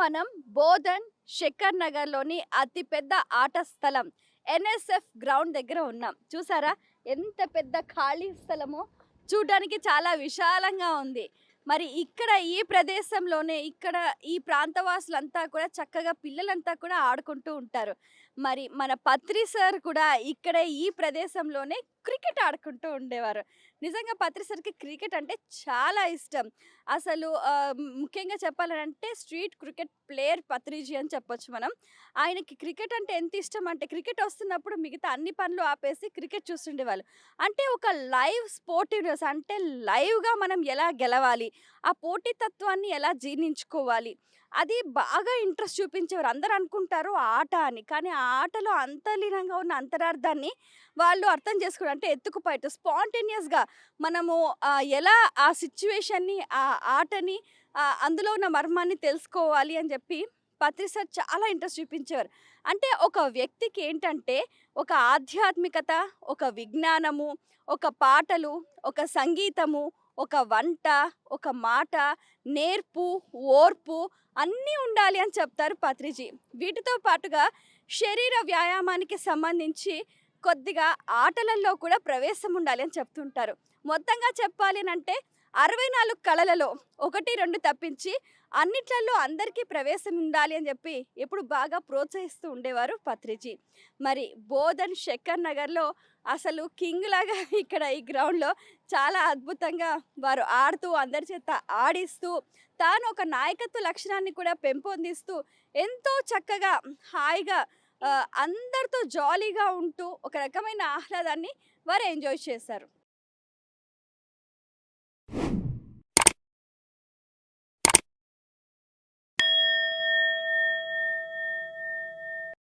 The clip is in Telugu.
మనం బోధన్ శంకర్ నగర్‌లోని అతిపెద్ద ఆట స్థలం ఎన్ఎస్ఎఫ్ గ్రౌండ్ దగ్గర ఉన్నాం. చూసారా ఎంత పెద్ద ఖాళీ స్థలమో! చూడ్డానికి చాలా విశాలంగా ఉంది. మరి ఇక్కడ ఈ ప్రదేశంలోనే ఈ ప్రాంతవాసులంతా కూడా చక్కగా పిల్లలంతా కూడా ఆడుకుంటూ ఉంటారు. మరి మన పత్రి సార్ కూడా ఇక్కడే ఈ ప్రదేశంలోనే క్రికెట్ ఆడుకుంటూ ఉండేవారు. నిజంగా పత్రి సార్‌కి క్రికెట్ అంటే చాలా ఇష్టం. అసలు ముఖ్యంగా చెప్పాలనంటే స్ట్రీట్ క్రికెట్ ప్లేయర్ పత్రిజీ అని చెప్పొచ్చు మనం. ఆయనకి క్రికెట్ అంటే ఎంత ఇష్టం అంటే క్రికెట్ వస్తున్నప్పుడు మిగతా అన్ని పనులు ఆపేసి క్రికెట్ చూస్తుండేవాళ్ళు. అంటే ఒక లైవ్ స్పోర్టివ్‌నెస్ అంటే లైవ్‌గా మనం ఎలా గెలవాలి? ఆ పోటీతత్వాన్ని ఎలా జీర్ణించుకోవాలి? అది బాగా ఇంట్రెస్ట్ చూపించేవారు. అందరూ అనుకుంటారు ఆట అని. కానీ ఆ ఆటలో అంతర్లీనంగా ఉన్న అంతరార్థాన్ని వాళ్ళు అర్థం చేసుకోవడం అంటే ఎత్తుకుపైట స్పాంటేనియస్‌గా మనము ఎలా ఆ సిట్యుయేషన్‌ని, ఆ ఆటని అందులో ఉన్న మర్మాన్ని తెలుసుకోవాలి అని చెప్పి పత్రి సార్ చాలా ఇంట్రెస్ట్ చూపించేవారు. అంటే ఒక వ్యక్తికి ఏంటంటే ఒక ఆధ్యాత్మికత, ఒక విజ్ఞానము, ఒక పాటలు, ఒక సంగీతము, ఒక వంట, ఒక మాట, నేర్పు, ఓర్పు అన్నీ ఉండాలి అని చెప్తారు పత్రిజీ. వీటితో పాటుగా శరీర వ్యాయామానికి సంబంధించి కొద్దిగా ఆటలలో కూడా ప్రవేశం ఉండాలి అని చెప్తుంటారు. మొత్తంగా చెప్పాలి అనంటే 64 కళలలో 1, 2 తప్పించి అన్నిట్లల్లో అందరికీ ప్రవేశం ఉండాలి అని చెప్పి ఎప్పుడు బాగా ప్రోత్సహిస్తూ ఉండేవారు పత్రిజీ. మరి బోధన్ శంకర్ నగర్‌లో అసలు కింగ్ లాగా ఇక్కడ ఈ గ్రౌండ్‌లో చాలా అద్భుతంగా వారు ఆడుతూ, అందరి చేత ఆడిస్తూ, తాను ఒక నాయకత్వ లక్షణాన్ని కూడా పెంపొందిస్తూ, ఎంతో చక్కగా హాయిగా అందరితో జాలీగా ఉంటూ, ఒక రకమైన ఆహ్లాదాన్ని వారు ఎంజాయ్ చేశారు.